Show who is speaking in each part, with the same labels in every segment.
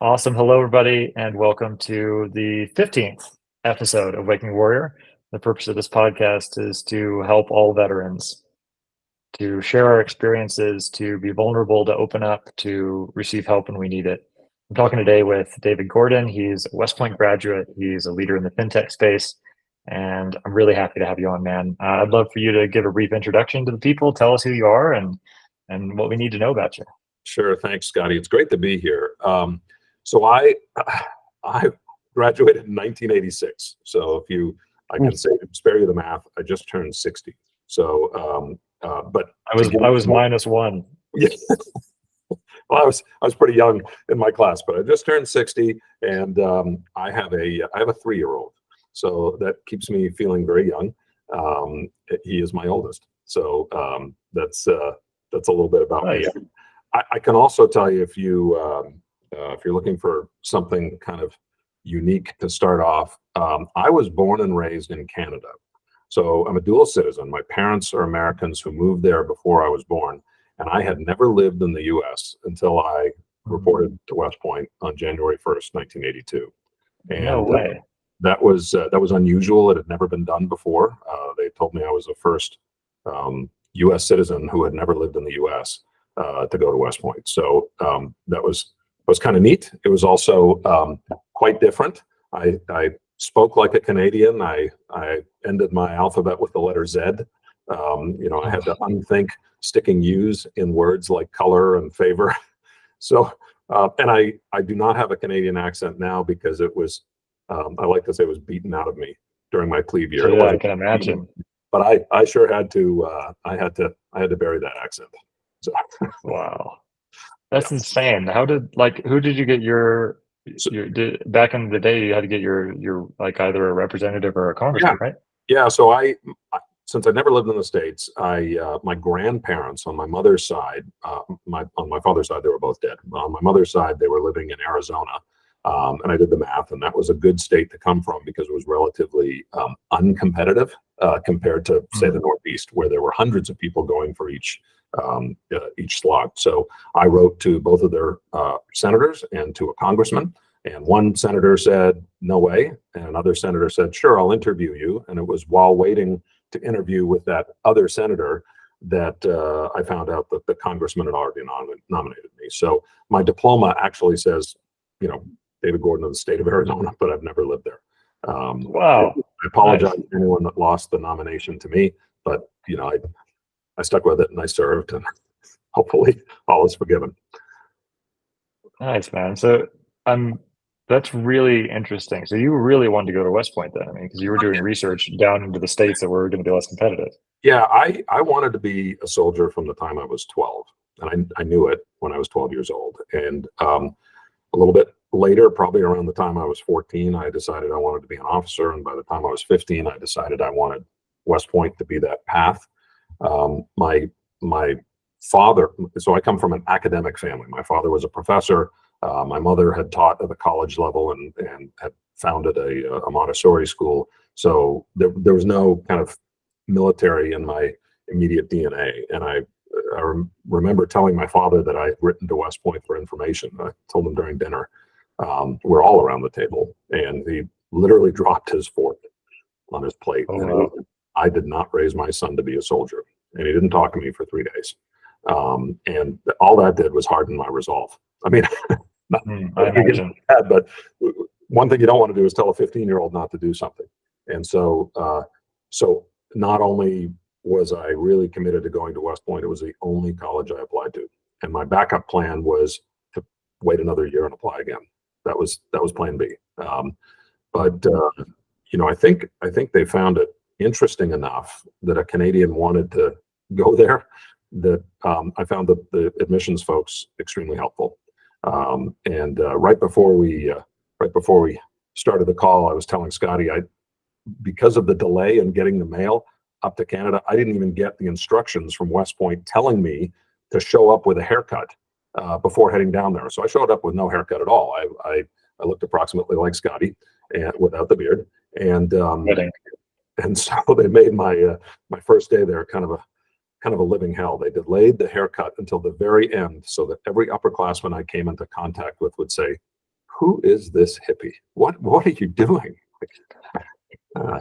Speaker 1: Awesome. Hello, everybody, and welcome to the 15th episode of Waking Warrior. The purpose of this podcast is to help all veterans to share our experiences, to be vulnerable, to open up, to receive help when we need it. I'm talking today with David Gordon. He's a West Point graduate. He's a leader in the fintech space, and I'm really happy to have you on, man. I'd love for you to give a brief introduction to the people, tell us who you are, and what we need to know about you.
Speaker 2: Sure. Thanks, Scottie. It's great to be here. So I graduated in 1986. So I can say, spare you the math, I just turned 60. So, but
Speaker 1: I was -1.
Speaker 2: Yeah. Well, I was pretty young in my class, but I just turned 60, and I have a 3-year-old. So that keeps me feeling very young. He is my oldest. So that's a little bit about me. I can also tell you if you're looking for something kind of unique to start off, I was born and raised in Canada. So I'm a dual citizen. My parents are Americans who moved there before I was born, and I had never lived in the U.S. until I reported to West Point on January 1st, 1982. And
Speaker 1: No way.
Speaker 2: that was unusual. It had never been done before. They told me I was the first U.S. citizen who had never lived in the U.S. To go to West Point. So that was kind of neat. It was also quite different. I spoke like a Canadian. I ended my alphabet with the letter Z. I had to unthink sticking U's in words like color and favor. So, and I do not have a Canadian accent now because it was, I like to say, it was beaten out of me during my plebe year.
Speaker 1: Yeah, I can imagine.
Speaker 2: But I sure had to. I had to bury that accent. So.
Speaker 1: Wow, that's insane. Who did you get back in the day? You had to get your like either a representative or a congressman, right?
Speaker 2: Yeah. So since I never lived in the States, my grandparents on my mother's side, on my father's side, they were both dead. On my mother's side, they were living in Arizona. And I did the math, and that was a good state to come from because it was relatively uncompetitive compared to, say, the Northeast, where there were hundreds of people going for each slot. So I wrote to both of their senators and to a congressman, and one senator said, "No way," and another senator said, "Sure, I'll interview you." And it was while waiting to interview with that other senator that I found out that the congressman had already nominated me. So my diploma actually says, David Gordon of the state of Arizona, but I've never lived there.
Speaker 1: Wow.
Speaker 2: I apologize to anyone that lost the nomination to me, but I stuck with it and I served, and hopefully all is forgiven.
Speaker 1: Nice, man. So that's really interesting. So you really wanted to go to West Point then? I mean, because you were doing research down into the states that were going to be less competitive.
Speaker 2: Yeah, I wanted to be a soldier from the time I was 12, and I knew it when I was 12 years old. And a little bit later, probably around the time I was 14, I decided I wanted to be an officer. And by the time I was 15, I decided I wanted West Point to be that path. My father, so I come from an academic family. My father was a professor. My mother had taught at the college level and had founded a Montessori school. So there was no kind of military in my immediate DNA. And I remember telling my father that I had written to West Point for information. I told him during dinner. We're all around the table, and he literally dropped his fork on his plate.
Speaker 1: Oh,
Speaker 2: and
Speaker 1: wow.
Speaker 2: I did not raise my son to be a soldier, and he didn't talk to me for 3 days. And all that did was harden my resolve. I mean,
Speaker 1: I imagine.
Speaker 2: But one thing you don't want to do is tell a 15-year-old not to do something. And so not only was I really committed to going to West Point, it was the only college I applied to. And my backup plan was to wait another year and apply again. That was plan B. I think they found it interesting enough that a Canadian wanted to go there that I found the admissions folks extremely helpful. Right before we started the call, I was telling Scottie, because of the delay in getting the mail up to Canada, I didn't even get the instructions from West Point telling me to show up with a haircut before heading down there. So I showed up with no haircut at all. I looked approximately like Scottie, and without the beard, and so they made my first day there kind of a living hell. They delayed the haircut until the very end so that every upperclassman I came into contact with would say, who is this hippie? What are you doing? Uh,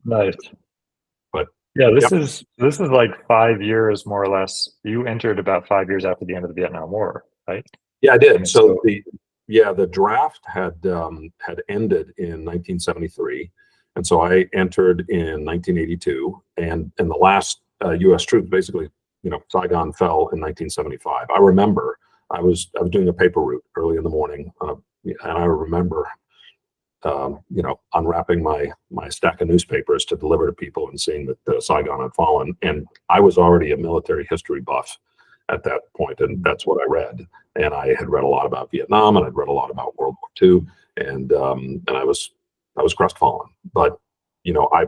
Speaker 1: Nice.
Speaker 2: but
Speaker 1: Yeah,
Speaker 2: yep,
Speaker 1: this is like 5 years more or less. You entered about 5 years after the end of the Vietnam War, right?
Speaker 2: yeah, I did.
Speaker 1: And
Speaker 2: So
Speaker 1: so,
Speaker 2: the draft had ended in 1973, and so I entered in 1982, and the last U.S. troops basically, Saigon fell in 1975. I remember I was doing a paper route early in the morning, and I remember unwrapping my stack of newspapers to deliver to people and seeing that Saigon had fallen. And I was already a military history buff at that point, and that's what I read. And I had read a lot about Vietnam, and I'd read a lot about World War II, and I was crestfallen. But I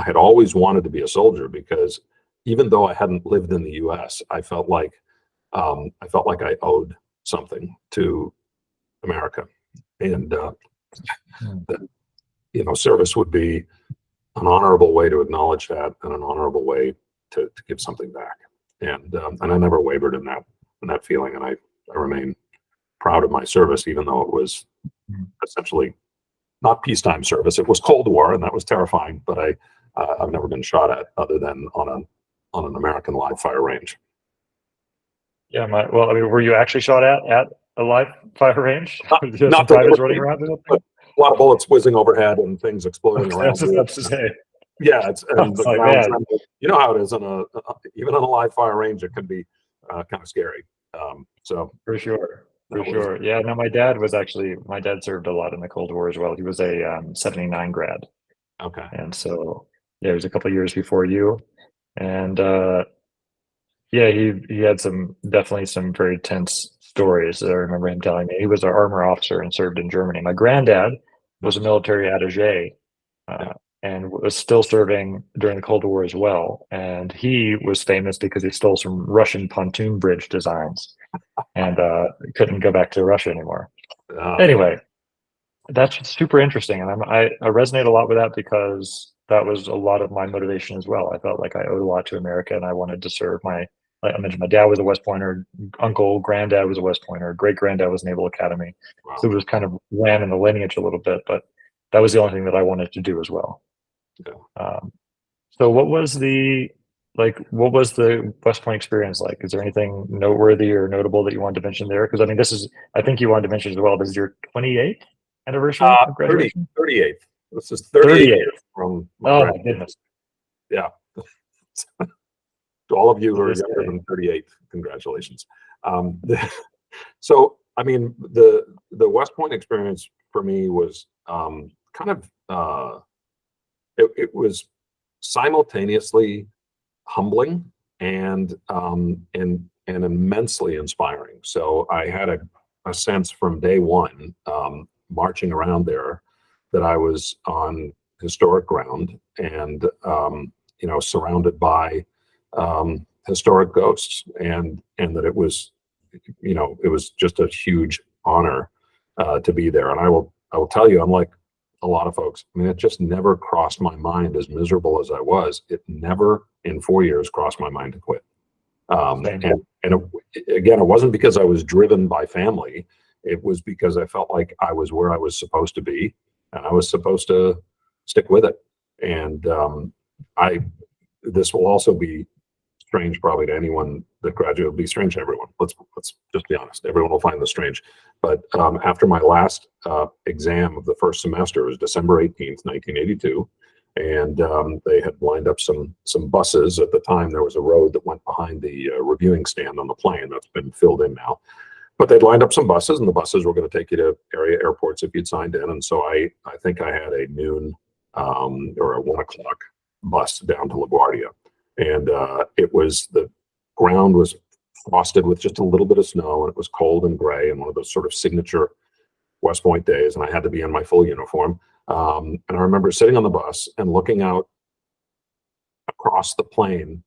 Speaker 2: had always wanted to be a soldier because even though I hadn't lived in the U.S., I felt like I owed something to America, and that service would be an honorable way to acknowledge that and an honorable way to give something back. And I never wavered in that feeling, and I remain proud of my service, even though it was essentially not peacetime service. It was Cold War, and that was terrifying. But I've never been shot at other than on an American live fire range.
Speaker 1: yeah, well, I mean, were you actually shot at a live fire range?
Speaker 2: Not,
Speaker 1: Did you have some
Speaker 2: not
Speaker 1: privates running
Speaker 2: deliberately,
Speaker 1: around or
Speaker 2: but
Speaker 1: something?
Speaker 2: a lot of bullets whizzing overhead and things exploding
Speaker 1: I was
Speaker 2: around
Speaker 1: just
Speaker 2: you.
Speaker 1: about to say,
Speaker 2: Yeah,
Speaker 1: I
Speaker 2: and
Speaker 1: was
Speaker 2: the
Speaker 1: like,
Speaker 2: ground
Speaker 1: man,
Speaker 2: trembled. You know how it is even on a live fire range. It can be kind of scary. So
Speaker 1: for sure. For
Speaker 2: that was
Speaker 1: sure. Yeah, no, my dad served a lot in the Cold War as well. He was a 79 grad.
Speaker 2: okay.
Speaker 1: And so, yeah, it was a couple of years before you. And yeah, he had definitely some very tense stories that I remember him telling me. He was an armor officer and served in Germany. My granddad was a
Speaker 2: Nice.
Speaker 1: military attaché
Speaker 2: Yeah.
Speaker 1: and was still serving during the Cold War as well. And he was famous because he stole some Russian pontoon bridge designs and couldn't go back to Russia anymore.
Speaker 2: Yeah.
Speaker 1: Anyway, that's super interesting, and I resonate a lot with that because that was a lot of my motivation as well. I felt like I owed a lot to America, and I wanted to serve like I mentioned, my dad was a West Pointer, uncle, granddad was a West Pointer, great granddad was Naval Academy, so
Speaker 2: Wow.
Speaker 1: it was kind of ran in the lineage a little bit. But that was the only thing that I wanted to do as well.
Speaker 2: Yeah.
Speaker 1: Um, so what was the West Point experience like? Is there anything noteworthy or notable that you wanted to mention there? Because I mean, I think you wanted to mention as well, this is your 28th anniversary of
Speaker 2: 30,
Speaker 1: graduation?
Speaker 2: 38th. This is 38 years
Speaker 1: 38th.
Speaker 2: from my
Speaker 1: Oh my
Speaker 2: graduation.
Speaker 1: goodness.
Speaker 2: Yeah. To all of you who
Speaker 1: To
Speaker 2: are
Speaker 1: this
Speaker 2: younger
Speaker 1: day.
Speaker 2: than 38, congratulations. So, I mean, the West Point experience for me was kind of it was simultaneously humbling and immensely inspiring. So I had a sense from day one, marching around there, that I was on historic ground and surrounded by historic ghosts, and that it was just a huge honor to be there. And I will tell you, unlike a lot of folks, I mean, it just never crossed my mind, as miserable as I was. It never in 4 years crossed my mind to quit.
Speaker 1: Same.
Speaker 2: Again, it wasn't because I was driven by family. It was because I felt like I was where I was supposed to be, and I was supposed to stick with it. And I, this will also be strange probably to anyone that graduated. It'll be strange to everyone. Let's just be honest. Everyone will find this strange. But after my last exam of the first semester, it was December 18th, 1982. And they had lined up some buses. At the time, there was a road that went behind the reviewing stand on the plane. That's been filled in now. But they'd lined up some buses, and the buses were going to take you to area airports if you'd signed in. And so I think I had a noon or a 1 o'clock bus down to LaGuardia. And the ground was frosted with just a little bit of snow, and it was cold and gray, and one of those sort of signature West Point days, and I had to be in my full uniform. And I remember sitting on the bus and looking out across the plain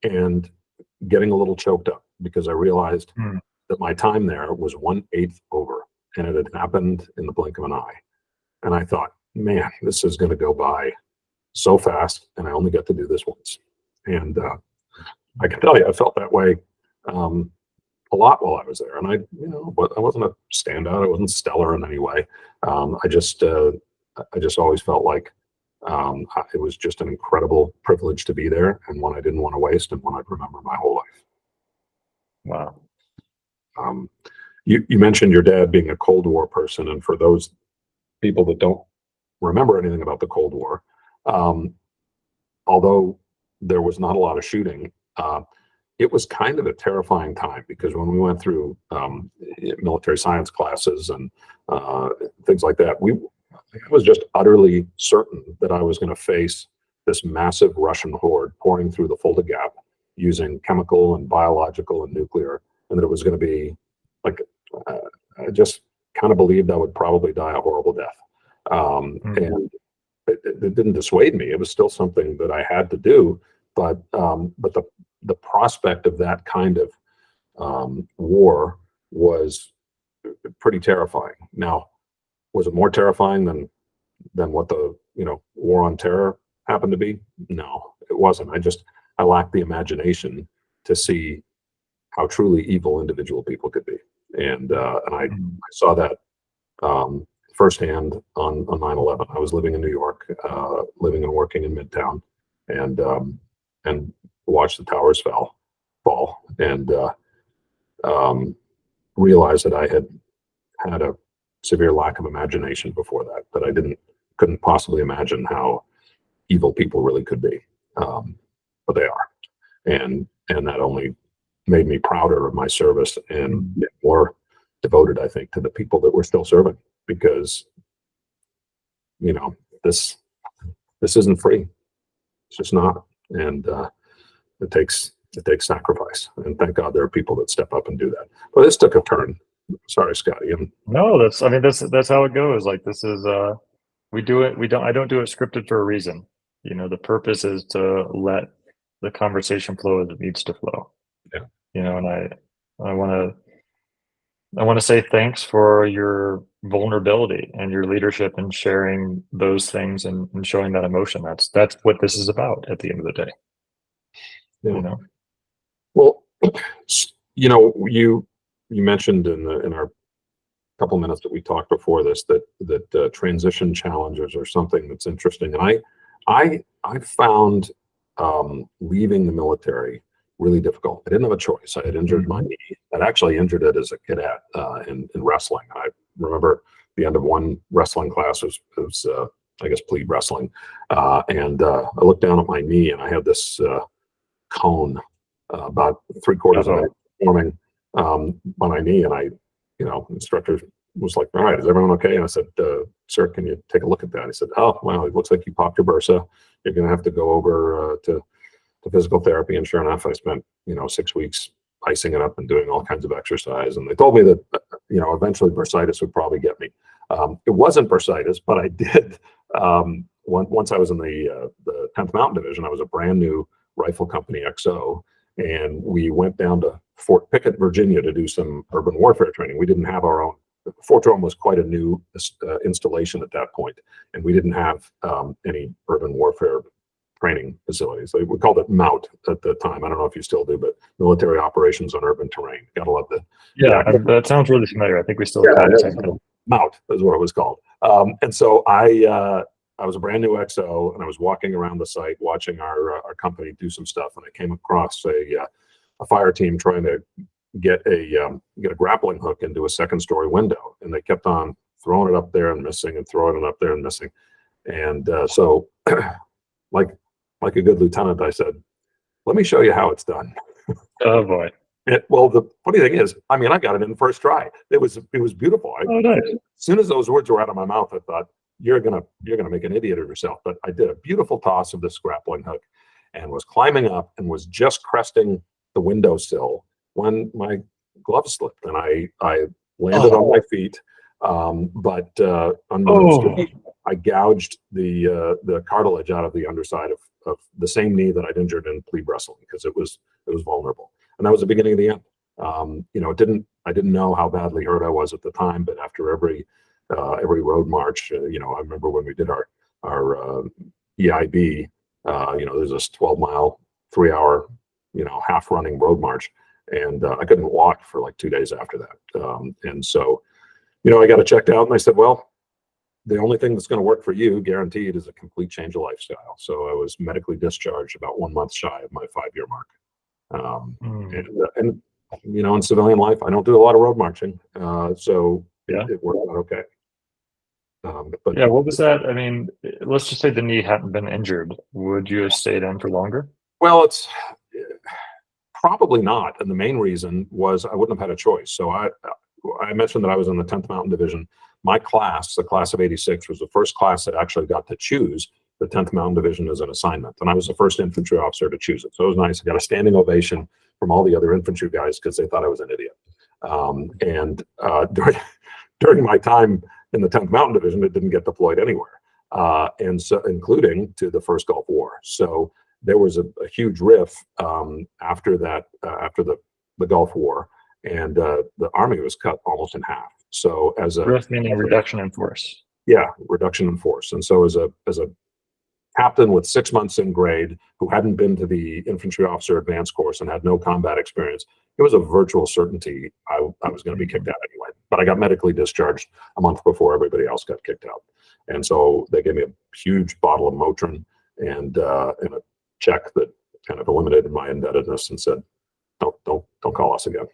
Speaker 2: and getting a little choked up because I realized
Speaker 1: Mm.
Speaker 2: that my time there was 1/8 over, and it had happened in the blink of an eye. And I thought, man, this is going to go by so fast, and I only get to do this once. And I can tell you, I felt that way a lot while I was there, and but I wasn't a standout. I wasn't stellar in any way. I just always felt like it was just an incredible privilege to be there, and one I didn't want to waste, and one I'd remember my whole life.
Speaker 1: Wow.
Speaker 2: Um, you mentioned your dad being a Cold War person, and for those people that don't remember anything about the Cold War, um, although there was not a lot of shooting, it was kind of a terrifying time, because when we went through military science classes and things like that, I was just utterly certain that I was going to face this massive Russian horde pouring through the Fulda Gap using chemical and biological and nuclear, and that it was going to be like, I just kind of believed I would probably die a horrible death. And it didn't dissuade me. It was still something that I had to do, but the prospect of that kind of war was pretty terrifying. Now, was it more terrifying than what the war on terror happened to be? No, it wasn't. I lacked the imagination to see how truly evil individual people could be, and I saw that firsthand on 9/11. I was living in New York, living and working in Midtown, and watched the towers fall, and realized that I had a severe lack of imagination before that. That I couldn't possibly imagine how evil people really could be, but they are, and that only made me prouder of my service and more devoted, I think, to the people that we're still serving, because this isn't free. It's just not, and it takes sacrifice, and thank God there are people that step up and do that. But this took a turn. Sorry, Scottie.
Speaker 1: No, that's how it goes. Like, this is we do it. I don't do it scripted for a reason. The purpose is to let the conversation flow as it needs to flow.
Speaker 2: Yeah.
Speaker 1: And I want to say thanks for your vulnerability and your leadership in sharing those things and showing that emotion. That's what this is about at the end of the day.
Speaker 2: Yeah. Well, you mentioned in our couple minutes that we talked before this that transition challenges are something that's interesting, and I found leaving the military really difficult. I didn't have a choice. I had injured my knee. I'd actually injured it as a cadet in wrestling. I remember the end of one wrestling class was I guess pleat wrestling, and I looked down at my knee, and I had this cone about 3/4 of it forming on my knee, and instructor was like, "All right, is everyone okay?" And I said, "Sir, can you take a look at that?" He said, "Oh, well, it looks like you popped your bursa. You're going to have to go over to physical therapy." And sure enough, I spent 6 weeks icing it up and doing all kinds of exercise. And they told me that eventually bursitis would probably get me. It wasn't bursitis, but I did. Once I was in the 10th Mountain Division, I was a brand new rifle company XO, and we went down to Fort Pickett, Virginia, to do some urban warfare training. We didn't have our own. Fort Drum was quite a new installation at that point, and we didn't have any urban warfare training facilities. We called it MOUT at the time. I don't know if you still do, but Military Operations on Urban Terrain. Gotta love that.
Speaker 1: Yeah, that sounds really familiar. I think we still call it the same thing.
Speaker 2: MOUT is what it was called. And so I was a brand new XO, and I was walking around the site watching our company do some stuff, and I came across a fire team trying to get a grappling hook into a second-story window, and they kept on throwing it up there and missing, and throwing it up there and missing. And so, like a good lieutenant, I said, "Let me show you how it's done."
Speaker 1: Oh boy!
Speaker 2: Well, the funny thing is, I got it in the first try. It was beautiful.
Speaker 1: Nice.
Speaker 2: As soon as those words were out of my mouth, I thought, you're gonna make an idiot of yourself. But I did a beautiful toss of this grappling hook, and was climbing up, and was just cresting the windowsill when my glove slipped, and I landed on my feet. But unbeknownst to me, I gouged the cartilage out of the underside of the same knee that I'd injured in pleat wrestling, because it was vulnerable, and that was the beginning of the end. I didn't know how badly hurt I was at the time, but after every road march, I remember when we did our EIB, there's this 12-mile, 3-hour, half running road march, and I couldn't walk for like 2 days after that. And so, I got it checked out, and I said, well, the only thing that's going to work for you, guaranteed, is a complete change of lifestyle. So I was medically discharged about 1 month shy of my 5-year mark. And in civilian life, I don't do a lot of road marching, so
Speaker 1: Yeah.
Speaker 2: it worked out okay. But
Speaker 1: Yeah. What was that? I mean, let's just say the knee hadn't been injured. Would you have stayed in for longer?
Speaker 2: well, it's probably not, and the main reason was I wouldn't have had a choice. So I mentioned that I was in the 10th Mountain Division. My class, the class of '86, was the first class that actually got to choose the 10th Mountain Division as an assignment, and I was the first infantry officer to choose it. So it was nice. I got a standing ovation from all the other infantry guys because they thought I was an idiot. And during my time in the 10th Mountain Division, it didn't get deployed anywhere, and so including to the first Gulf War. So there was a huge riff after that, after the Gulf War, and the Army was cut almost in half. So
Speaker 1: Rift meaning reduction in force.
Speaker 2: yeah, reduction in force. And so as a captain with 6 months in grade who hadn't been to the infantry officer advanced course and had no combat experience, it was a virtual certainty I was going to be kicked out anyway. But I got medically discharged a month before everybody else got kicked out. And so they gave me a huge bottle of Motrin and a check that kind of eliminated my indebtedness and said, don't call us again.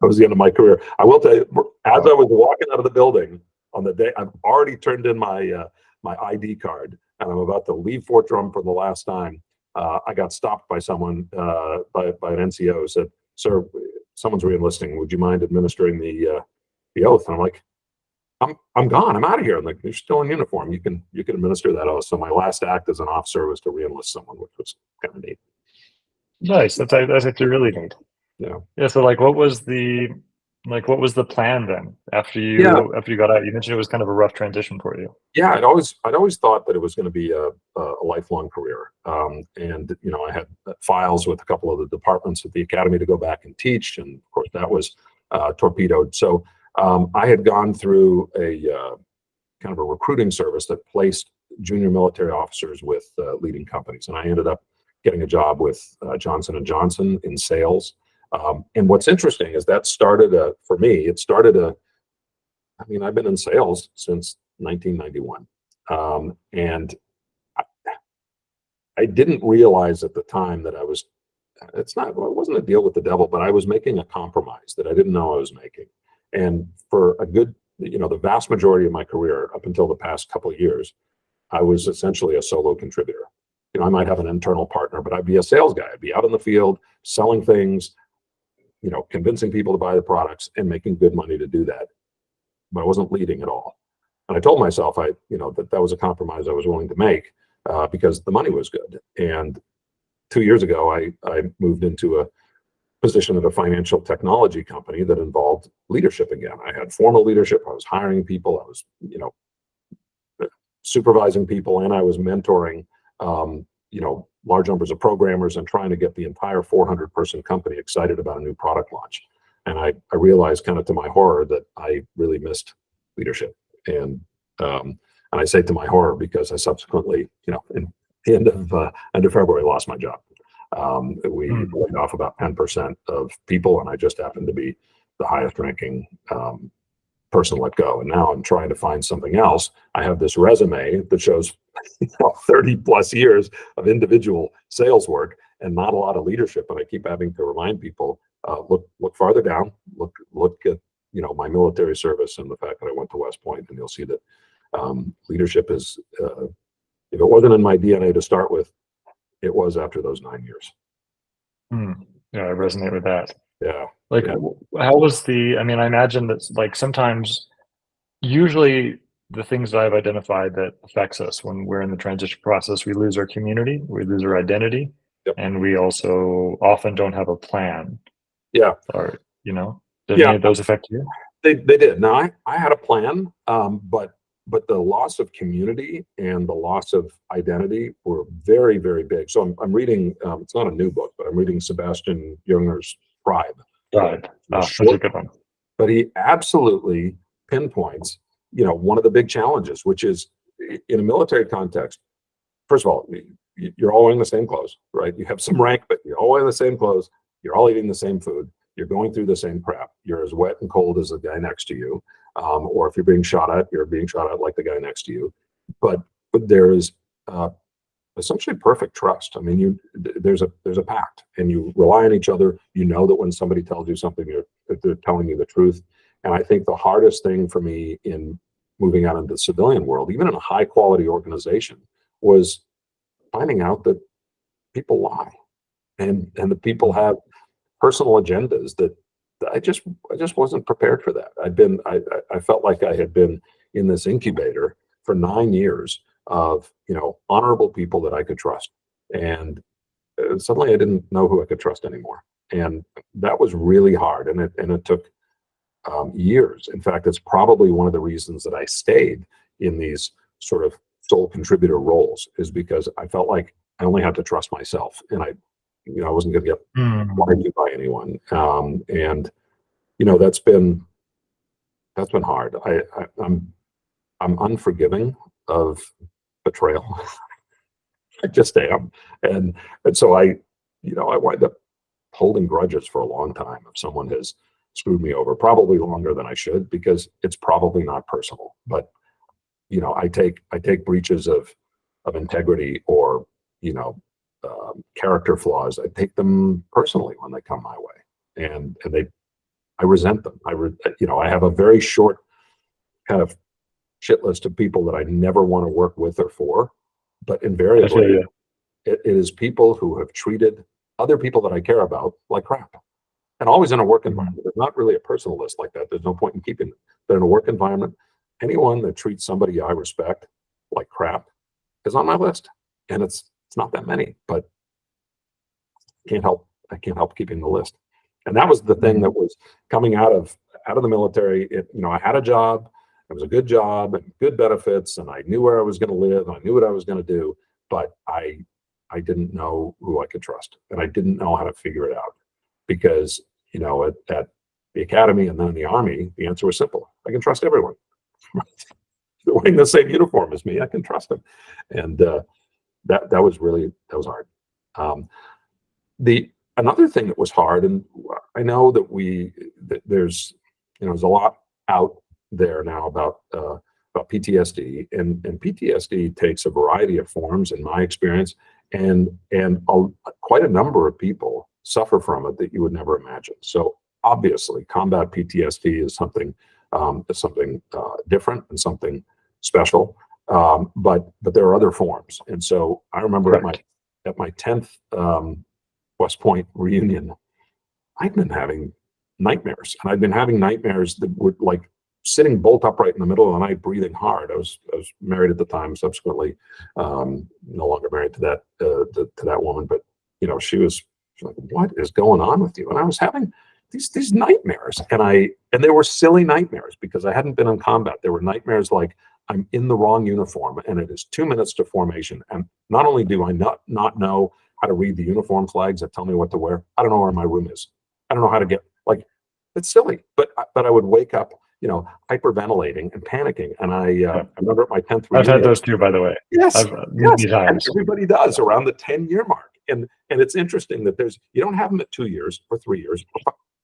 Speaker 2: That was the end of my career. I will tell you, as I was walking out of the building on the day, I've already turned in my ID card, and I'm about to leave Fort Drum for the last time. I got stopped by someone, by an NCO, who said, "Sir, someone's reenlisting. Would you mind administering the oath?" And I'm like, "I'm gone. I'm out of here." I'm like, "You're still in uniform. You can administer that oath." So my last act as an officer was to reenlist someone, which was kind of neat.
Speaker 1: Nice. That's actually really neat.
Speaker 2: Yeah.
Speaker 1: Yeah. So what was the plan then after you got out? You mentioned it was kind of a rough transition for you.
Speaker 2: Yeah, I'd always thought that it was going to be a lifelong career, and I had files with a couple of the departments at the academy to go back and teach, and of course that was torpedoed. So I had gone through a kind of a recruiting service that placed junior military officers with leading companies, and I ended up getting a job with Johnson & Johnson in sales. And what's interesting is that started for me, I've been in sales since 1991. And I didn't realize at the time that it wasn't a deal with the devil, but I was making a compromise that I didn't know I was making. And for a good, the vast majority of my career up until the past couple of years, I was essentially a solo contributor. I might have an internal partner, but I'd be a sales guy. I'd be out in the field selling things, convincing people to buy the products and making good money to do that. But I wasn't leading at all. And I told myself that was a compromise I was willing to make because the money was good. And 2 years ago, I moved into a position at a financial technology company that involved leadership again. I had formal leadership. I was hiring people. I was, supervising people, and I was mentoring, large numbers of programmers and trying to get the entire 400-person company excited about a new product launch. And I realized, kind of to my horror, that I really missed leadership. And I say to my horror because I subsequently, in the end of February, lost my job. We laid off about 10% of people, and I just happened to be the highest ranking person let go. And now I'm trying to find something else. I have this resume that shows 30 plus years of individual sales work and not a lot of leadership. And I keep having to remind people, look farther down, look at, my military service and the fact that I went to West Point, and you'll see that leadership is, if it wasn't in my DNA to start with, it was after those 9 years.
Speaker 1: Yeah, I resonate with that.
Speaker 2: Yeah.
Speaker 1: How was I imagine that sometimes, usually the things that I've identified that affects us when we're in the transition process, we lose our community, we lose our identity, and we also often don't have a plan.
Speaker 2: Yeah.
Speaker 1: Or, did any of those affect you?
Speaker 2: They did. Now I had a plan, but the loss of community and the loss of identity were very, very big. So I'm reading, it's not a new book, but I'm reading Sebastian Junger's Tribe.
Speaker 1: That's a good one.
Speaker 2: But he absolutely pinpoints, one of the big challenges, which is in a military context. First of all, you're all wearing the same clothes, right? You have some rank, but you're all wearing the same clothes. You're all eating the same food. You're going through the same crap. You're as wet and cold as the guy next to you. Or if you're being shot at, you're being shot at like the guy next to you. But there is essentially perfect trust. I mean, there's a pact, and you rely on each other. You know that when somebody tells you something, they're telling you the truth. And I think the hardest thing for me in moving out into the civilian world, even in a high quality organization, was finding out that people lie, and the people have personal agendas that I just wasn't prepared for that. I felt like I had been in this incubator for 9 years of honorable people that I could trust, and suddenly I didn't know who I could trust anymore, and that was really hard, and it took years. In fact, it's probably one of the reasons that I stayed in these sort of sole contributor roles, is because I felt like I only had to trust myself, and I wasn't going to get lied to by anyone. And that's been hard. I'm unforgiving of betrayal. I just am, and so I wind up holding grudges for a long time if someone has screwed me over, probably longer than I should, because it's probably not personal. But I take breaches of integrity or character flaws. I take them personally when they come my way, and I resent them. I have a very short kind of shit list of people that I never want to work with or for, but invariably it is people who have treated other people that I care about like crap. And always in a work environment. There's not really a personal list like that. There's no point in keeping it. But in a work environment, anyone that treats somebody I respect like crap is on my list. And it's not that many, but I can't help keeping the list. And that was the thing that was coming out of the military. I had a job. It was a good job and good benefits, and I knew where I was going to live. And I knew what I was going to do, but I didn't know who I could trust, and I didn't know how to figure it out. Because at the academy and then in the Army, the answer was simple: I can trust everyone. They're wearing the same uniform as me. I can trust them, and that was hard. Another thing that was hard, and I know that there's a lot out there now about PTSD, and PTSD takes a variety of forms in my experience, and quite a number of people suffer from it that you would never imagine. So obviously, combat PTSD is something different and something special. But there are other forms, and so I remember at my 10th West Point reunion, I'd been having nightmares, and I'd been having nightmares that were like sitting bolt upright in the middle of the night, breathing hard. I was married at the time, subsequently no longer married to that woman, but she was like, "What is going on with you?" And I was having these nightmares, and they were silly nightmares because I hadn't been in combat. They were nightmares like, I'm in the wrong uniform, and it is 2 minutes to formation, and not only do I not know how to read the uniform flags that tell me what to wear, I don't know where my room is. I don't know how to get, like, it's silly, but I would wake up, hyperventilating and panicking. And I remember at my 10th reunion.
Speaker 1: I've had those too, by the way.
Speaker 2: Yes,
Speaker 1: many times.
Speaker 2: Everybody does around the 10-year mark. And it's interesting that you don't have them at 2 years or 3 years.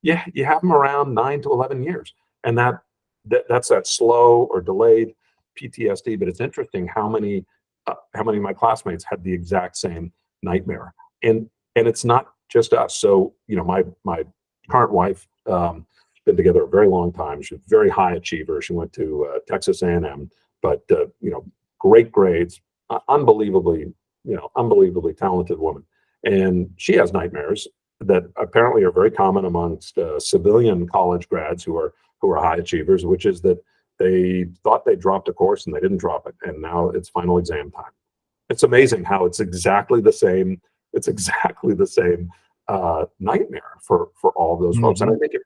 Speaker 2: Yeah, you have them around 9 to 11 years. And that's that slow or delayed PTSD. But it's interesting how many of my classmates had the exact same nightmare. And it's not just us. So, my current wife, been together a very long time. She's a very high achiever. She went to Texas A&M, but great grades, unbelievably talented woman. And she has nightmares that apparently are very common amongst civilian college grads who are high achievers, which is that they thought they dropped a course and they didn't drop it, and now it's final exam time. It's amazing how it's exactly the same. It's exactly the same nightmare for all of those folks. And I think if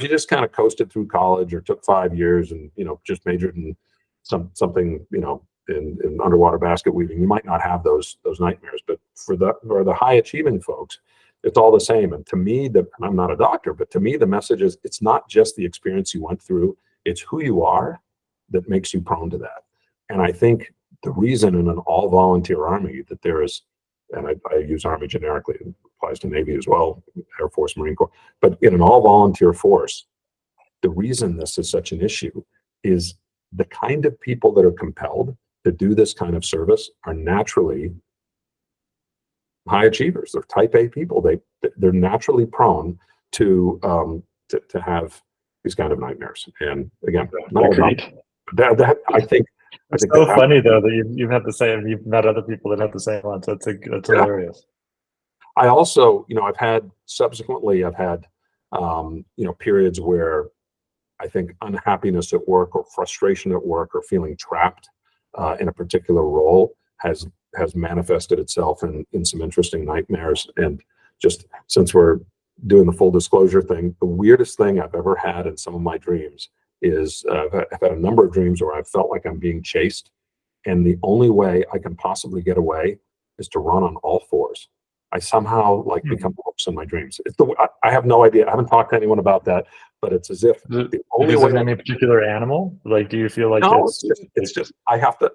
Speaker 2: you just kind of coasted through college or took 5 years and just majored in something in underwater basket weaving, you might not have those nightmares. But for the high achieving folks, it's all the same. And to me, and I'm not a doctor, but to me, the message is it's not just the experience you went through, it's who you are that makes you prone to that. And I think the reason in an all volunteer Army that there is and I use Army generically. It applies to Navy as well, Air Force, Marine Corps. But in an all-volunteer force, the reason this is such an issue is the kind of people that are compelled to do this kind of service are naturally high achievers. They're type A people. They're naturally prone to have these kind of nightmares. And again, not all about that. I think
Speaker 1: it's so funny though that you've had the same. You've met other people that have the same ones. That's hilarious.
Speaker 2: I also, I've had periods where I think unhappiness at work or frustration at work or feeling trapped in a particular role has manifested itself in some interesting nightmares. And just since we're doing the full disclosure thing, the weirdest thing I've ever had in some of my dreams is I've had a number of dreams where I felt like I'm being chased, and the only way I can possibly get away is to run on all fours. I somehow become horse in my dreams. I have no idea. I haven't talked to anyone about that, but it's as if
Speaker 1: the only way. Is it any particular animal? Like, do you feel like
Speaker 2: no? It's just I have to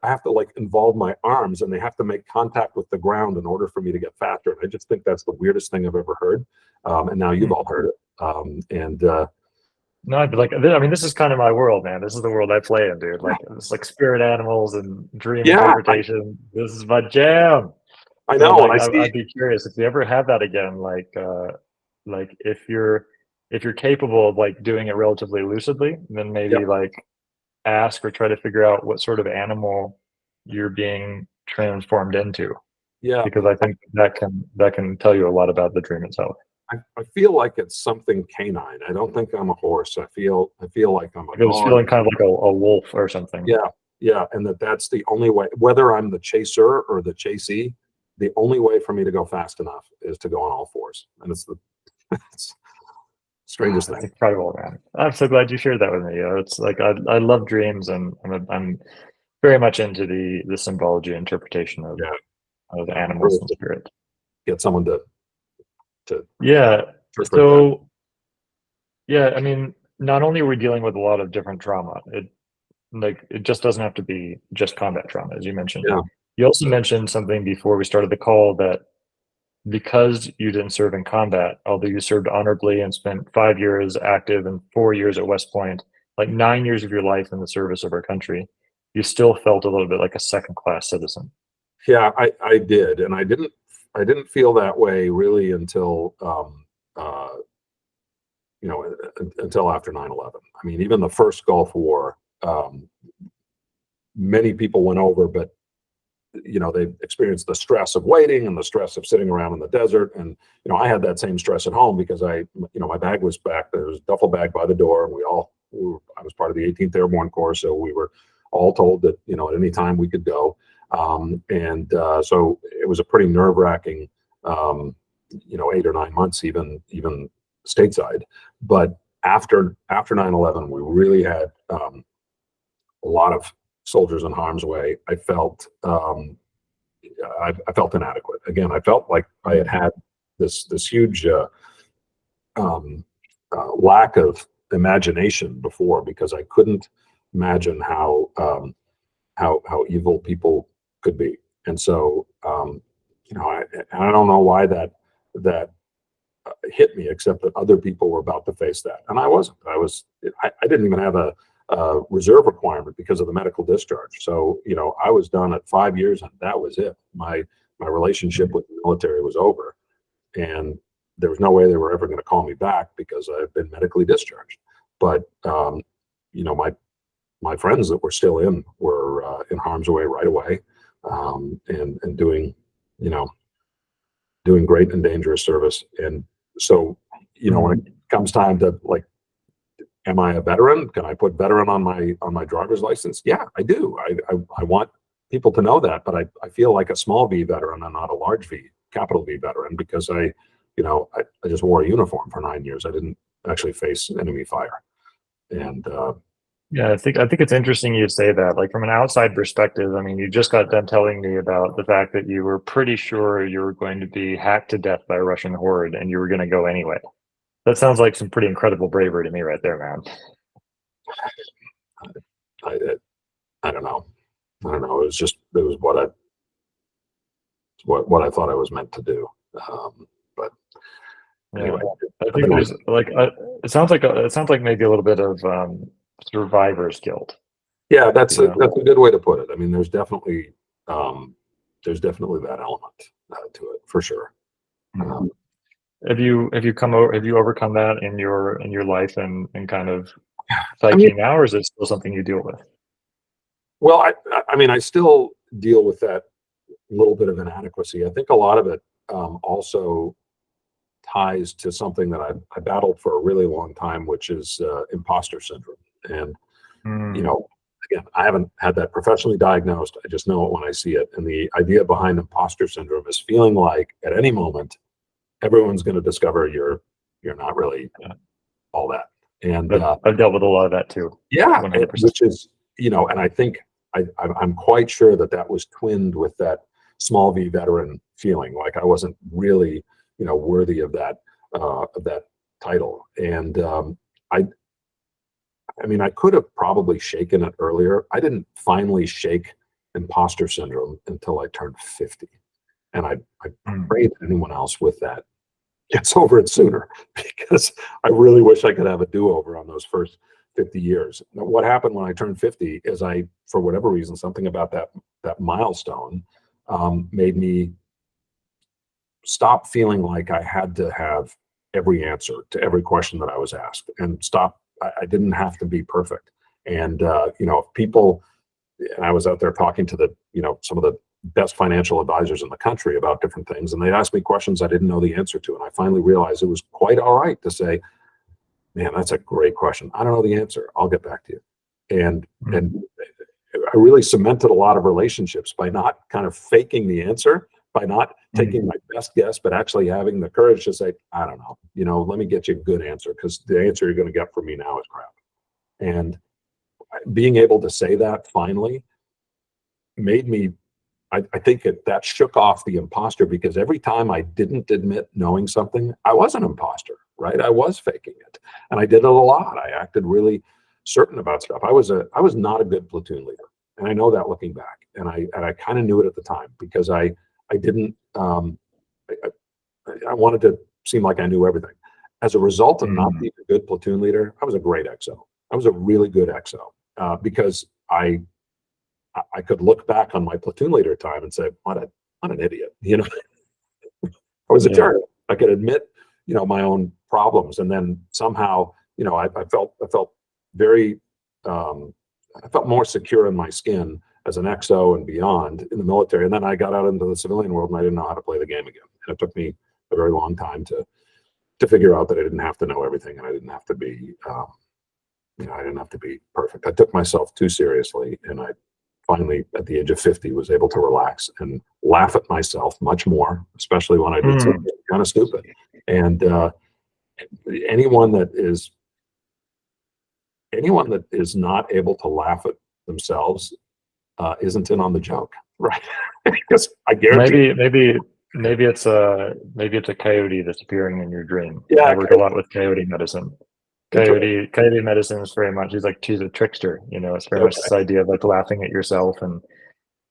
Speaker 2: involve my arms, and they have to make contact with the ground in order for me to get faster. And I just think that's the weirdest thing I've ever heard. And now you've all heard it.
Speaker 1: No, I'd be like, I mean, this is kind of my world, man. This is the world I play in, dude. Like, it's like spirit animals and dream interpretation. This is my jam.
Speaker 2: I know.
Speaker 1: Like, I'd be curious if you ever have that again. Like if you're capable of like doing it relatively lucidly, then maybe like ask or try to figure out what sort of animal you're being transformed into.
Speaker 2: Yeah,
Speaker 1: because I think that can tell you a lot about the dream itself.
Speaker 2: I feel like it's something canine. I don't think I'm a horse. I feel like I'm a dog.
Speaker 1: I was feeling kind of like a wolf or something.
Speaker 2: Yeah, and that's the only way. Whether I'm the chaser or the chasee, the only way for me to go fast enough is to go on all fours, and it's the strangest thing.
Speaker 1: Incredible, man. I'm so glad you shared that with me. It's like I love dreams, and I'm very much into the symbology interpretation of animals and spirit.
Speaker 2: Get someone to
Speaker 1: so I mean, not only are we dealing with a lot of different trauma, it just doesn't have to be just combat trauma, as you mentioned. You also mentioned something before we started the call, that because you didn't serve in combat, although you served honorably and spent 5 years active and 4 years at West Point, like 9 years of your life in the service of our country, you still felt a little bit like a second-class citizen.
Speaker 2: Yeah, I did, and I didn't feel that way really until until after 9/11. I mean, even the first Gulf War, many people went over, but they experienced the stress of waiting and the stress of sitting around in the desert. And I had that same stress at home because my bag was back. There was a duffel bag by the door, and I was part of the 18th Airborne Corps, so we were all told that at any time we could go. So it was a pretty nerve-wracking 8 or 9 months, even stateside. But after 9/11, we really had a lot of soldiers in harm's way. I felt inadequate. Again, I felt like I had this huge lack of imagination before, because I couldn't imagine how evil people could be. And so I don't know why that hit me, except that other people were about to face that, and I wasn't. I didn't even have a reserve requirement because of the medical discharge. So I was done at 5 years, and that was it. My relationship with the military was over, and there was no way they were ever going to call me back because I've been medically discharged. But my friends that were still were in harm's way right away, and doing great and dangerous service. And so when it comes time to am I a veteran? Can I put veteran on my driver's license? Yeah, I do. I want people to know that, but I feel like a small V veteran and not a large V, capital V veteran, because I just wore a uniform for 9 years. I didn't actually face enemy fire. And
Speaker 1: I think it's interesting you say that. Like, from an outside perspective, I mean, you just got done telling me about the fact that you were pretty sure you were going to be hacked to death by a Russian horde, and you were going to go anyway. That sounds like some pretty incredible bravery to me right there, man.
Speaker 2: I don't know. It was what what I thought I was meant to do. But
Speaker 1: Yeah,
Speaker 2: anyway,
Speaker 1: I
Speaker 2: I've
Speaker 1: think
Speaker 2: been
Speaker 1: there's like it sounds like maybe a little bit of survivor's guilt.
Speaker 2: yeah,
Speaker 1: You know,
Speaker 2: that's a good way to put it. I mean, um, there's definitely that element to it for sure.
Speaker 1: Mhm.
Speaker 2: Um,
Speaker 1: have you overcome that in your life and kind of
Speaker 2: I mean,
Speaker 1: psyche now, or is it still something you deal with?
Speaker 2: well, I mean, I still deal with that little bit of inadequacy. I think a lot of it also ties to something that I battled for a really long time, which is imposter syndrome. And you
Speaker 1: Mm,
Speaker 2: know, again, I haven't had that professionally diagnosed. I just know it when I see it. And the idea behind imposter syndrome is feeling like at any moment everyone's going to discover you're not really
Speaker 1: yeah.
Speaker 2: all that. And
Speaker 1: I've dealt with a lot of that too,
Speaker 2: yeah,
Speaker 1: 100%.
Speaker 2: which is and I think I'm quite sure that that was twinned with that small V veteran feeling, like I wasn't really worthy of that title. And I I mean, I could have probably shaken it earlier. I didn't finally shake imposter syndrome until I turned 50. And I
Speaker 1: Mm,
Speaker 2: pray that anyone else with that gets over it sooner because I really wish I could have a do-over on those first 50 years. Now, what happened when I turned 50 is for whatever reason, something about that milestone made me stop feeling like I had to have every answer to every question that I was asked, and stop. I didn't have to be perfect. And if people, and I was out there talking to some of the best financial advisors in the country about different things, and they asked me questions I didn't know the answer to, and I finally realized it was quite all right to say, "Man, that's a great question. I don't know the answer. I'll get back to you." And
Speaker 1: mm,
Speaker 2: I really cemented a lot of relationships by not kind of faking the answer, by not
Speaker 1: mm.
Speaker 2: taking my best guess, but actually having the courage to say, I don't know, let me get you a good answer because the answer you're going to get from me now is crap. And being able to say that finally made me, I think that shook off the imposter, because every time I didn't admit knowing something, I was an imposter, right? I was faking it. And I did it a lot. I acted really certain about stuff. I was not a good platoon leader. And I know that looking back. And I kind of knew it at the time because I didn't I, I wanted to seem like I knew everything. As a result of not
Speaker 1: Mm.
Speaker 2: being a good platoon leader, I was a great XO. I was a really good XO because I could look back on my platoon leader time and say, what an idiot. I was a
Speaker 1: Yeah.
Speaker 2: jerk. I could admit, my own problems. And then somehow, I felt very, I felt more secure in my skin as an XO and beyond in the military. And then I got out into the civilian world and I didn't know how to play the game again. And it took me a very long time to figure out that I didn't have to know everything and I didn't have to be, I didn't have to be perfect. I took myself too seriously, and I finally, at the age of 50, was able to relax and laugh at myself much more, especially when I did
Speaker 1: Mm.
Speaker 2: something kind of stupid. And anyone that is anyone that is not able to laugh at themselves isn't in on the joke, right? Because I guarantee.
Speaker 1: Maybe it's a coyote that's appearing in your dream. I
Speaker 2: Yeah,
Speaker 1: work a lot with coyote medicine.
Speaker 2: interesting.
Speaker 1: Coyote medicine is very much, she's a trickster, it's very much
Speaker 2: Okay,
Speaker 1: this idea of like laughing at yourself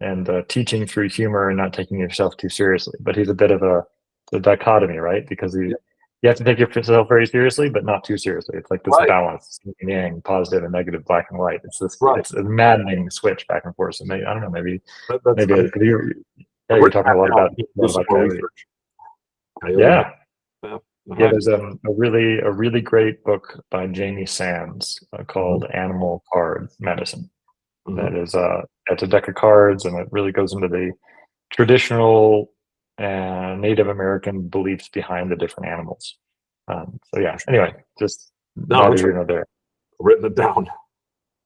Speaker 1: and teaching through humor and not taking yourself too seriously. But he's a bit of the dichotomy, right? Because you have to take yourself very seriously, but not too seriously. It's like this
Speaker 2: right,
Speaker 1: balance, yin and yang, positive and negative, black and white.
Speaker 2: right.
Speaker 1: It's a maddening switch back and forth. So maybe I don't know,
Speaker 2: That's
Speaker 1: maybe
Speaker 2: I've,
Speaker 1: because
Speaker 2: I've
Speaker 1: you're
Speaker 2: written
Speaker 1: talking
Speaker 2: that
Speaker 1: a lot
Speaker 2: down.
Speaker 1: about
Speaker 2: Do some more
Speaker 1: coyote.
Speaker 2: research. Coyote
Speaker 1: Yeah,
Speaker 2: yeah,
Speaker 1: yeah.
Speaker 2: uh-huh.
Speaker 1: There's a really great book by Jamie Sands
Speaker 2: Mhm,
Speaker 1: called Animal Card Medicine.
Speaker 2: mhm.
Speaker 1: That is it's a deck of cards, and it really goes into the traditional Native American beliefs behind the different animals. So yeah. Anyway, just
Speaker 2: No,
Speaker 1: neither here
Speaker 2: interesting.
Speaker 1: nor there.
Speaker 2: Written it down.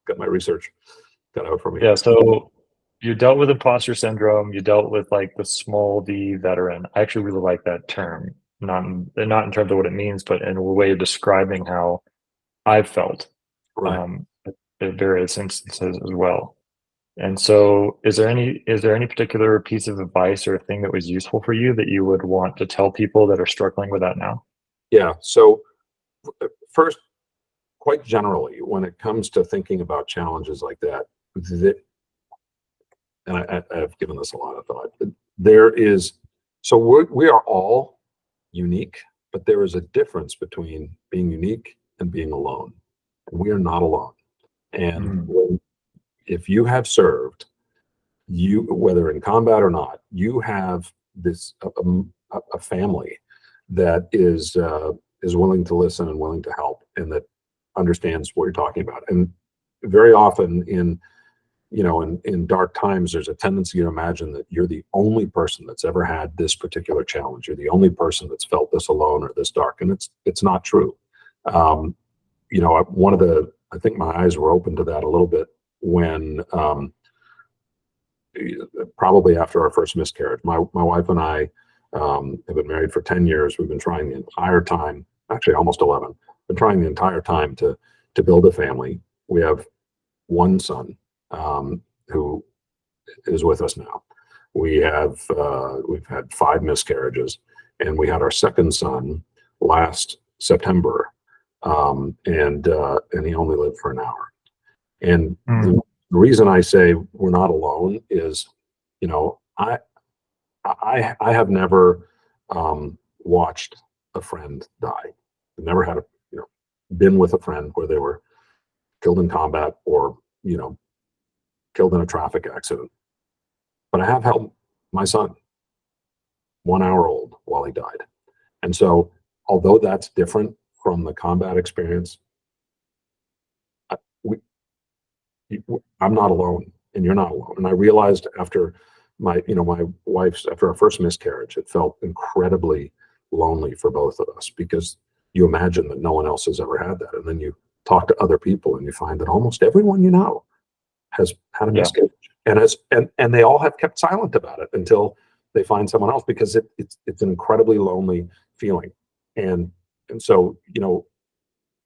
Speaker 2: Got my research got out for me.
Speaker 1: Yeah. So you dealt with imposter syndrome. You dealt with like the small D veteran. I actually really like that term. Not in terms of what it means, but in a way of describing how I've felt
Speaker 2: Right.
Speaker 1: um, at various instances as well. And so, is there any particular piece of advice or thing that was useful for you that you would want to tell people that are struggling with that now?
Speaker 2: Yeah. So first, quite generally, when it comes to thinking about challenges like that, and I've given this a lot of thought. there is, so we are all unique, but there is a difference between being unique and being alone. And we are not alone. And
Speaker 1: Mm.
Speaker 2: if you have served, you, whether in combat or not, you have this a family that is willing to listen and willing to help, and that understands what you're talking about. And very often in dark times, there's a tendency to imagine that you're the only person that's ever had this particular challenge. You're the only person that's felt this alone or this dark, and it's not true. Um, I think my eyes were open to that a little bit when probably after our first miscarriage. My wife and I have been married for 10 years. We've been trying the entire time, actually almost 11, been trying the entire time to build a family. We have one son who is with us now. We've had 5 miscarriages, and we had our second son last September, and he only lived for an hour. And the reason I say we're not alone is, I have never watched a friend die. I've never had been with a friend where they were killed in combat or killed in a traffic accident. But I have held my son, 1 hour old, while he died. And so, although that's different from the combat experience, I'm not alone, and you're not alone. And I realized after my wife's, after our first miscarriage, it felt incredibly lonely for both of us, because you imagine that no one else has ever had that. And then you talk to other people and you find that almost everyone has had a miscarriage. And they all have kept silent about it until they find someone else, because it's an incredibly lonely feeling. And so,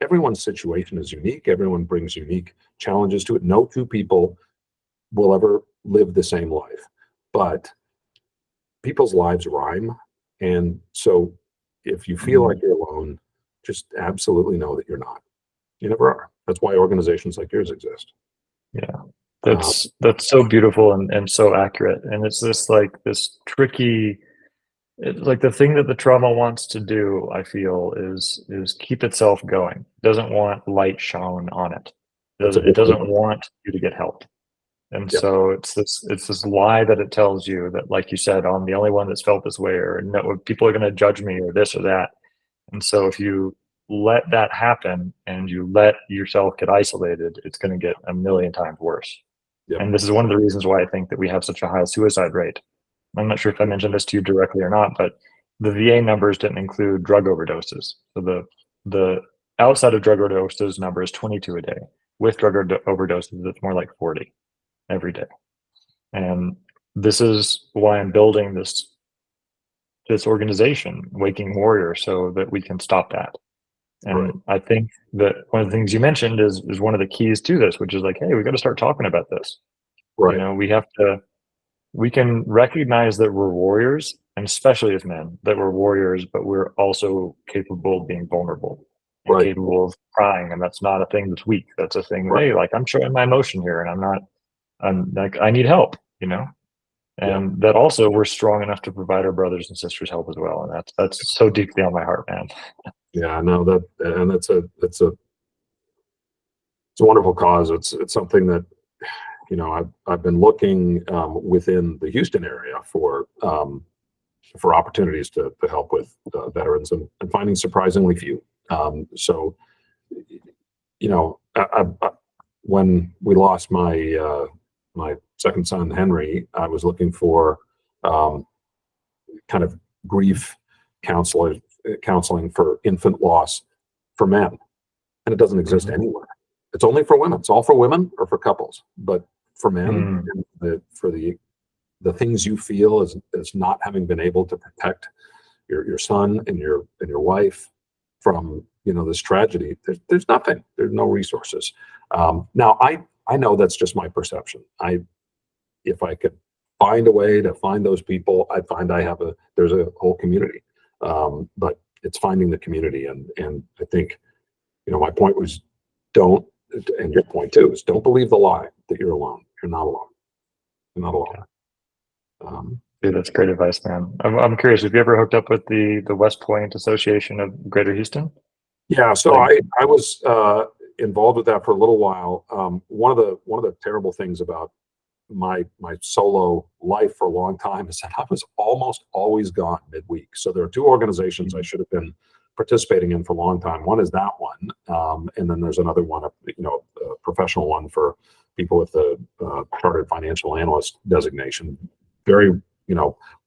Speaker 2: everyone's situation is unique. Everyone brings unique challenges to it. No two people will ever live the same life, but people's lives rhyme. And so if you feel like you're alone, just absolutely know that you're not. You never are. That's why organizations like yours exist.
Speaker 1: Yeah. That's so beautiful and so accurate. And it's this tricky, it's like the thing that the trauma wants to do, I feel, is keep itself going. It doesn't want light shone on it. It doesn't want you to get help. And
Speaker 2: Yep.
Speaker 1: so it's this lie that it tells you that, like you said, I'm the only one that's felt this way, or no, people are going to judge me, or this or that. And so if you let that happen and you let yourself get isolated, it's going to get a million times worse.
Speaker 2: Yep.
Speaker 1: And this is one of the reasons why I think that we have such a high suicide rate. I'm not sure if I mentioned this to you directly or not, but the VA numbers didn't include drug overdoses. So the outside of drug overdoses number is 22 a day. With drug overdoses, it's more like 40 every day. And this is why I'm building this organization, Waking Warrior, so that we can stop that. And
Speaker 2: Right.
Speaker 1: I think that one of the things you mentioned is one of the keys to this, which is like, hey, we got to start talking about this.
Speaker 2: Right.
Speaker 1: We can recognize that we're warriors, and especially as men, that we're warriors, but we're also capable of being vulnerable and
Speaker 2: Right.
Speaker 1: capable of crying. And that's not a thing that's weak. That's a thing,
Speaker 2: Right.
Speaker 1: hey, like I'm showing my emotion here, and I'm like, I need help,
Speaker 2: Yeah.
Speaker 1: and that also we're strong enough to provide our brothers and sisters help as well. And that's so deeply on my heart, man.
Speaker 2: Yeah. No, it's a wonderful cause. It's something that, I've been looking within the Houston area for opportunities to help with veterans, and finding surprisingly few. So, when we lost my second son Henry, I was looking for kind of grief counseling for infant loss for men, and it doesn't exist anywhere. It's only for women. It's all for women or for couples, but for men, for the things you feel as not having been able to protect your son and your wife from this tragedy. There's nothing. There's no resources. Now I know that's just my perception. If I could find a way to find those people, I'd find there's a whole community. But it's finding the community, and I think my point was, don't, and your point too, is don't believe the lie that you're alone. You're not alone. You're not alone.
Speaker 1: Dude, that's great advice, man. I'm curious. Have you ever hooked up with the West Point Association of Greater Houston?
Speaker 2: Yeah, so
Speaker 1: Like,
Speaker 2: I was involved with that for a little while. One of the terrible things about my solo life for a long time is that I was almost always gone midweek. So there are two organizations I should have been participating in for a long time. One is that one, and then there's another one, a professional one for people with the chartered financial analyst designation. Very,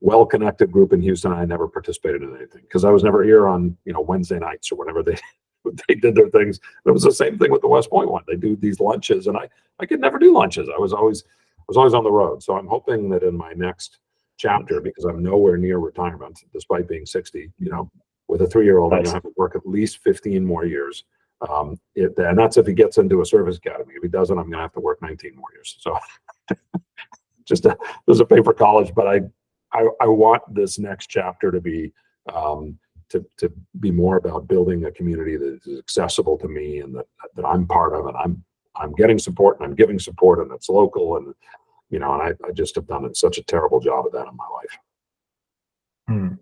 Speaker 2: well-connected group in Houston. I never participated in anything because I was never here on, Wednesday nights or whenever they did their things. It was the same thing with the West Point one. They do these lunches, and I could never do lunches. I was always on the road. So I'm hoping that in my next chapter, because I'm nowhere near retirement, despite being 60, with a 3-year-old, I'm
Speaker 1: nice.
Speaker 2: gonna have to work at least 15 more years. And that's if he gets into a service academy. If he doesn't, I'm gonna have to work 19 more years. So just to pay for college. But I want this next chapter to be to be more about building a community that is accessible to me and that I'm part of, and I'm getting support and I'm giving support, and it's local, and and I just have done such a terrible job of that in my life.
Speaker 1: Hmm.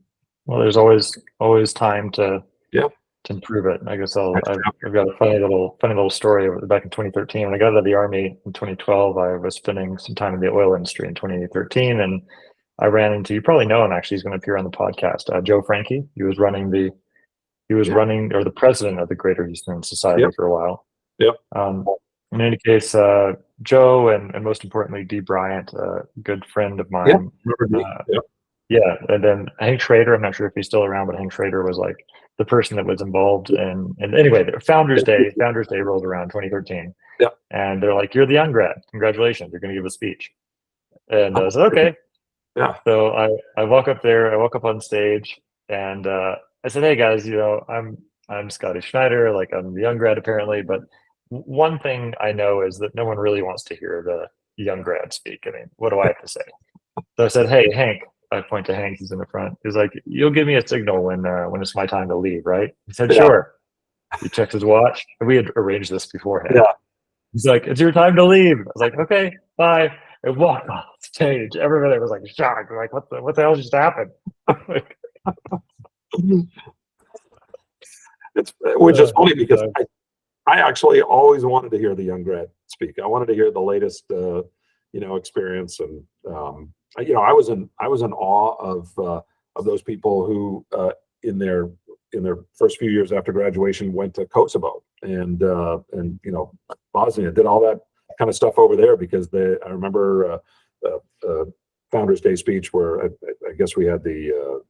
Speaker 1: Well, there's always time to
Speaker 2: Yeah.
Speaker 1: to improve it. I guess
Speaker 2: Next
Speaker 1: I've
Speaker 2: chapter.
Speaker 1: got a funny little story. Back in 2013, when I got out of the army in 2012, I was spending some time in the oil industry in 2013, and I ran into, you probably know him actually. He's going to appear on the podcast. Joe Frankie. He was
Speaker 2: Yeah.
Speaker 1: running, or the president of the Greater Houston Society
Speaker 2: Yep.
Speaker 1: for a while.
Speaker 2: Yep.
Speaker 1: In any case, Joe and most importantly, Dee Bryant, a good friend of
Speaker 2: Yeah.
Speaker 1: mine.
Speaker 2: Remember me? Yep.
Speaker 1: Yeah, and then Hank Schrader, I'm not sure if he's still around, but Hank Schrader was like the person that was involved in. And anyway, Founders Day rolled around 2013,
Speaker 2: Yeah.
Speaker 1: and they're like, "You're the young grad. Congratulations, you're going to give a speech." And I said, "Okay."
Speaker 2: Yeah.
Speaker 1: So I walk up there, I walk up on stage, and I said, "Hey guys, I'm Scottie Schneider. Like, I'm the young grad apparently, but one thing I know is that no one really wants to hear the young grad speak. I mean, what do I have to say?" So I said, "Hey, Hank." I point to Hank. He's in the front. He's like, "You'll give me a signal when it's my time to leave, right?" He said,
Speaker 2: Yeah.
Speaker 1: "Sure." He checks his watch. We had arranged this beforehand.
Speaker 2: Yeah.
Speaker 1: He's like, "It's your time to leave." I was like, "Okay, bye." And walked off stage. Everybody was like shocked. Like, what the hell just happened? Like,
Speaker 2: Which is funny because I actually always wanted to hear the young grad speak. I wanted to hear the latest, experience, and I was in awe of those people who in their first few years after graduation went to Kosovo and Bosnia, did all that kind of stuff over there, because I remember Founders Day speech where I guess we had the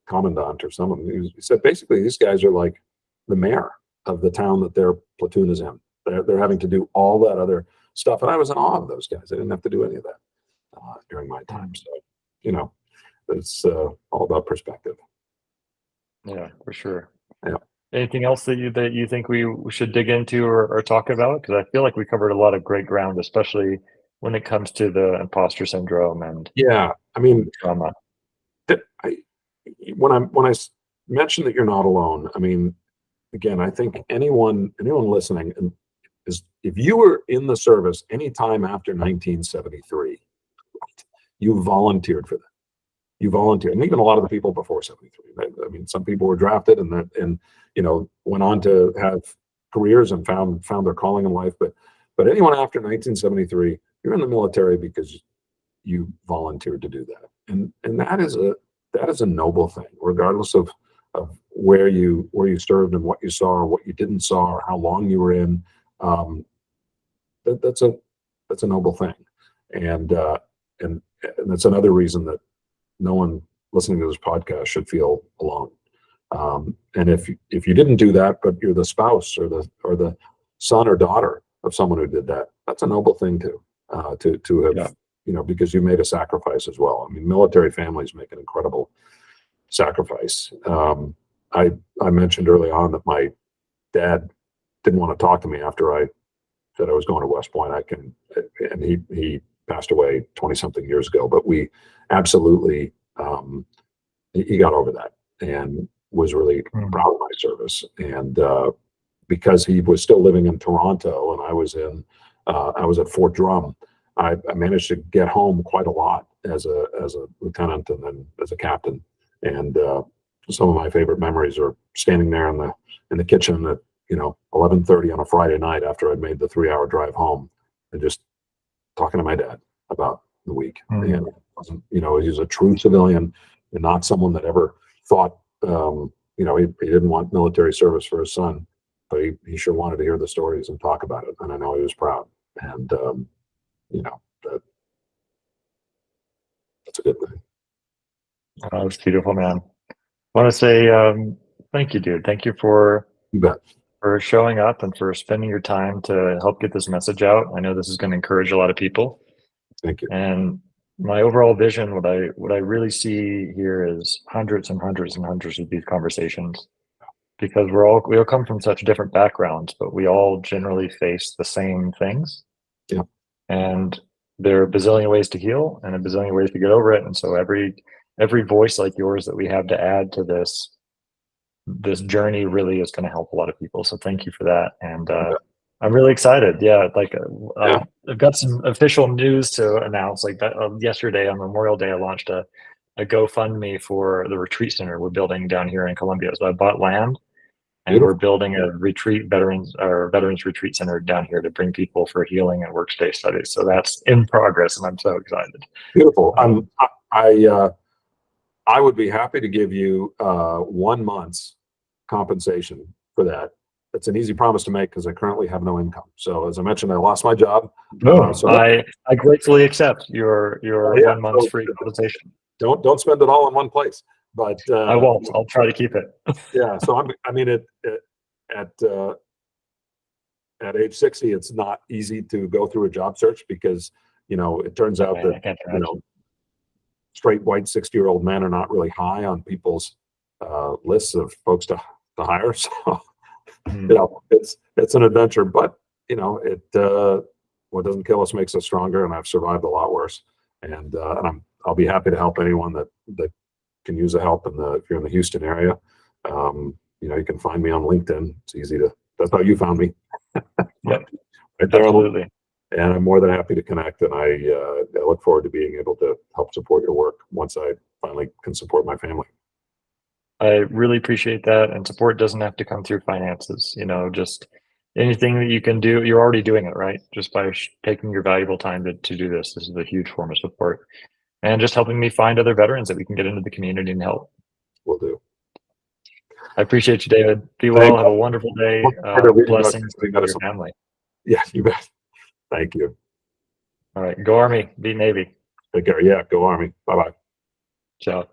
Speaker 2: commandant or someone. He said basically these guys are like the mayor of the town that their platoon is in. They're having to do all that other stuff, and I was in awe of those guys. I didn't have to do any of that during my time. So it's all about perspective.
Speaker 1: yeah, for sure.
Speaker 2: Yeah.
Speaker 1: Anything else that you think we should dig into or talk about? Because I feel like we covered a lot of great ground, especially when it comes to the imposter syndrome and
Speaker 2: Yeah, I mean,
Speaker 1: trauma.
Speaker 2: when I mentioned that you're not alone, I mean, again, I think anyone listening, and is, if you were in the service anytime after 1973, you volunteered for that. You volunteered, and even a lot of the people before 73. I mean, some people were drafted and went on to have careers and found their calling in life. But anyone after 1973, you're in the military because you volunteered to do that, and that is a noble thing, regardless of where you served and what you saw or what you didn't saw or how long you were in. That's a noble thing, and that's another reason that no one listening to this podcast should feel alone. And if you didn't do that, but you're the spouse or the son or daughter of someone who did that, that's a noble thing too. To have, because you made a sacrifice as well. I mean, military families make an incredible sacrifice. I mentioned early on that my dad didn't want to talk to me after I said I was going to West Point. And he passed away 20 something years ago, but we absolutely, he got over that and was really proud of my service. And because he was still living in Toronto and I was at Fort Drum, I managed to get home quite a lot as a lieutenant and then as a captain. And some of my favorite memories are standing there in the kitchen at 11:30 on a Friday night after I'd made the 3-hour drive home, and just talking to my dad about the week.
Speaker 1: Mm.
Speaker 2: And it wasn't, he was a true civilian and not someone that ever thought, he didn't want military service for his son, but he sure wanted to hear the stories and talk about it. And I know he was proud. And, that's a good thing.
Speaker 1: Oh, it's beautiful, man. I want to say thank you, dude. Thank you for
Speaker 2: You bet.
Speaker 1: showing up and for spending your time to help get this message out. I know this is going to encourage a lot of people.
Speaker 2: Thank you.
Speaker 1: And my overall vision, what I really see here is hundreds and hundreds and hundreds of these conversations, because we all come from such different backgrounds, but we all generally face the same things.
Speaker 2: Yeah.
Speaker 1: And there are a bazillion ways to heal and a bazillion ways to get over it. And so every voice like yours that we have to add to this journey really is going to help a lot of people. So thank you for that. And I'm really excited. Yeah, I've got some official news to announce. Like that yesterday on Memorial Day, I launched a GoFundMe for the retreat center we're building down here in Columbia. So I bought land, and
Speaker 2: Beautiful.
Speaker 1: we're building a veterans retreat center down here to bring people for healing and workspace studies. So that's in progress, and I'm so excited.
Speaker 2: Beautiful. I would be happy to give you 1 month's compensation for that. It's an easy promise to make because I currently have no income. So as I mentioned, I lost my job.
Speaker 1: So I gratefully accept your 1 month's free compensation.
Speaker 2: Don't spend it all in one place, but
Speaker 1: I won't. I'll try to keep it.
Speaker 2: Yeah. So at age 60, it's not easy to go through a job search because it turns out that straight white 60-year-old men are not really high on people's lists of folks to hire. So it's an adventure, but what doesn't kill us makes us stronger, and I've survived a lot worse. And I'll be happy to help anyone that can use the help if you're in the Houston area. You can find me on LinkedIn. It's easy that's how you found me.
Speaker 1: Yep.
Speaker 2: Right there.
Speaker 1: Absolutely.
Speaker 2: And I'm more than happy to connect, and I look forward to being able to help support your work once I finally can support my family.
Speaker 1: I really appreciate that. And support doesn't have to come through finances, just anything that you can do. You're already doing it, right? Just by taking your valuable time to do this. This is a huge form of support. And just helping me find other veterans that we can get into the community and help.
Speaker 2: Will do.
Speaker 1: I appreciate you, David. Be well. Have a wonderful day. Blessings to your family.
Speaker 2: Yeah, you bet. Thank you.
Speaker 1: All right. Go Army. Be Navy.
Speaker 2: Take care. Yeah, go Army. Bye-bye.
Speaker 1: Ciao.